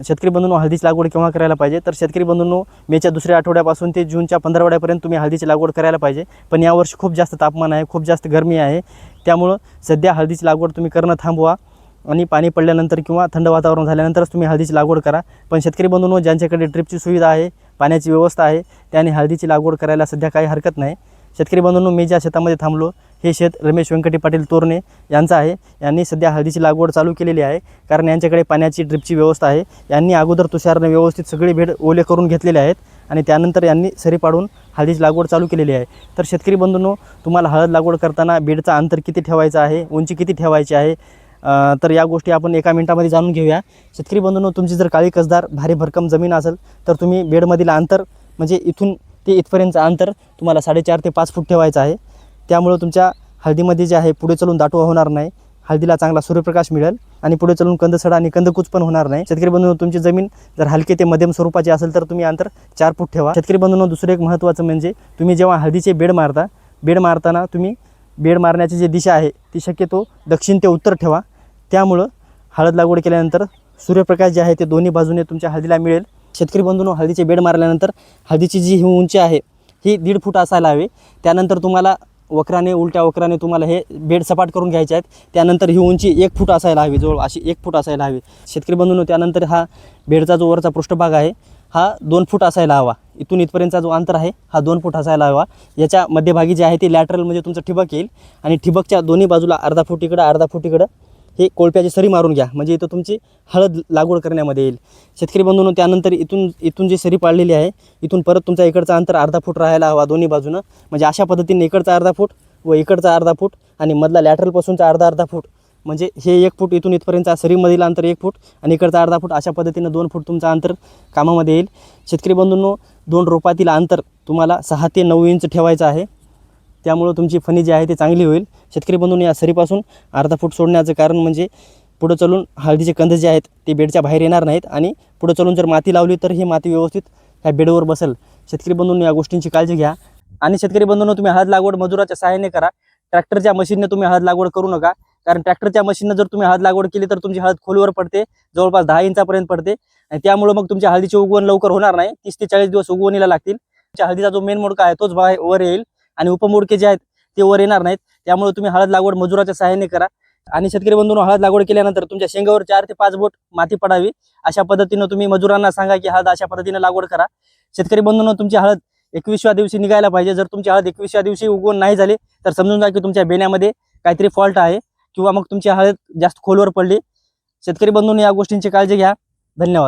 शेतकरी बंधूंनो, हळदीची लागवड केव्हा करायला पाहिजे? तर शेतकरी बंधूंनो, मेच्या दुसऱ्या आठवड्यापासून ते जूनच्या 15 तुम्ही हळदीची लागवड करायला पाहिजे. पण यावर्षी खूप जास्त तापमान आहे, खूप जास्त गरमी आहे, त्यामुळं सध्या हळदीची लागवड तुम्ही करणं थांबवा आणि पाणी पडल्यानंतर किंवा थंड वातावरण झाल्यानंतरच तुम्ही हळदीची लागवड करा. पण शेतकरी बंधूंनो, ज्यांच्याकडे ड्रिपची सुविधा आहे, पाण्याची व्यवस्था आहे, त्याने हळदीची लागवड करायला सध्या काही हरकत नाही. शेतकरी बंधूंनो, मी ज्या शेतामध्ये थांबलो हे शेत रमेश व्यंकटी पाटील तोरणे यांचं आहे. यांनी सध्या हळदीची लागवड चालू केलेली आहे, कारण यांच्याकडे पाण्याची ड्रिपची व्यवस्था आहे. यांनी अगोदर तुषारने व्यवस्थित सगळे बेड ओले करून घेतलेले आहेत आणि त्यानंतर यांनी सरी पाडून हळदीची लागवड चालू केलेली आहे. तर शेतकरी बंधूंनो, तुम्हाला हळद लागवड करताना बेडचं अंतर किती ठेवायचं आहे, उंची किती ठेवायची आहे, तर या गोष्टी आपण एका मिनिटामध्ये जाणून घेऊया. शेतकरी बंधूंनो, तुमची जर काळी कसदार भारी भरकम जमीन असेल तर तुम्ही बेडमधील अंतर म्हणजे इथून ते इथपर्यंतचं अंतर तुम्हाला 4.5 ते 5 फूट ठेवायचं आहे. त्यामुळं तुमच्या हळदीमध्ये जे आहे पुढे चलून दाटवा होणार नाही, हळदीला चांगला सूर्यप्रकाश मिळेल आणि पुढे चलून कंदसडा आणि कंदकूच पण होणार नाही. शेतकरी बंधूंनो, तुमची जमीन जर हलके ते मध्यम स्वरूपाची असेल तर तुम्ही अंतर 4 फूट ठेवा. शेतकरी बंधूंनो, दुसरं एक महत्त्वाचं म्हणजे तुम्ही जेव्हा हळदीचे बेड मारताना तुम्ही बेड मारण्याची जी दिशा आहे ती शक्यतो दक्षिण ते उत्तर ठेवा. त्यामुळं हळद लागवड केल्यानंतर सूर्यप्रकाश जे आहे ते दोन्ही बाजूने तुमच्या हळदीला मिळेल. शेतकरी बंधूंनो, हळदीचे बेड मारल्यानंतर हळदीची जी उंची आहे ही 1.5 फूट असायला हवी. त्यानंतर तुम्हाला उलट्या वक्राने तुम्हाला हे बेड सपाट करून घ्यायचे आहेत. त्यानंतर ही उंची 1 फूट असायला हवी, जवळ अशी 1 फूट असायला हवी. शेतकरी बंधूंनो, त्यानंतर हा बेडचा जो वरचा पृष्ठभाग आहे हा 2 फूट असायला हवा. इथून इथपर्यंतचा जो अंतर आहे हा 2 फूट असायला हवा. याच्या मध्यभागी जे आहे ते लॅटरल म्हणजे तुमचं ठिबक येईल आणि ठिबकच्या दोन्ही बाजूला अर्धा फूट इकडं हे कोळप्याची सरी मारून घ्या, म्हणजे इथं तुमची हळद लागवड करण्यामध्ये येईल. शेतकरी बंधूंनो, त्यानंतर इथून जी सरी पाडलेली आहे इथून परत तुमचा इकडचं अंतर अर्धा फूट राहायला हवा दोन्ही बाजूनं. म्हणजे अशा पद्धतीने इकडचा अर्धा फूट व इकडचा अर्धा फूट आणि मधला लॅटरलपासूनचा अर्धा फूट, म्हणजे हे 1 फूट इथून इथपर्यंतचा सरीमधील अंतर 1 फूट आणि इकडचा अर्धा फूट, अशा पद्धतीनं 2 फूट तुमचं अंतर कामामध्ये येईल. शेतकरी बंधूंनो, 2 रोपातील अंतर तुम्हाला 6 ते 9 इंच ठेवायचं आहे. त्यामुळं तुमची फणी जी आहे ती चांगली होईल. शेतकरी बंधूंनो, या सरीपासून अर्धा फूट सोडण्याचं कारण म्हणजे पुढं चलून हळदीचे कंद जे आहेत ते बेडच्या बाहेर येणार नाहीत आणि पुढं चलून जर माती लावली तर ही माती व्यवस्थित ह्या बेडवर बसेल. शेतकरी बंधूंनो, या गोष्टींची काळजी घ्या. आणि शेतकरी बंधूंनो, तुम्ही हळद लागवड मजुराच्या सहाय्याने करा. ट्रॅक्टरच्या मशीनने तुम्ही हळद लागवड करू नका, कारण ट्रॅक्टरच्या मशीननं जर तुम्ही हळद लागवड केली तर तुमची हळद खोलवर पडते, जवळपास 10 इंचापर्यंत पडते आणि त्यामुळं मग तुमच्या हळदीचे उगवण लवकर होणार नाही. 30 ते 40 दिवस उगवणीला लागतील. तुमच्या हळदीचा जो मेन मोडका आहे तोच वर येईल आणि उपमोडके जे आहेत ते वर येणार नाहीत. त्यामुळे तुम्ही हळद लागवड मजुराच्या सहाय्याने करा. आणि शेतकरी बंधूंनो, हळद लागवड केल्यानंतर तुमच्या शेंगावर 4 ते 5 बोट माती पडावी, अशा पद्धतीनं तुम्ही मजुरांना सांगा की हळद अशा पद्धतीने लागवड करा. शेतकरी बंधूंनो, तुमची हळद 21व्या दिवशी निघायला पाहिजे. जर तुमची हळद 21व्या दिवशी उगवण नाही झाली तर समजून जा की तुमच्या बेण्यामध्ये काहीतरी फॉल्ट आहे किंवा मग तुमची हळद जास्त खोलवर पडली. शेतकरी बंधूंनो, या गोष्टींची काळजी घ्या. धन्यवाद.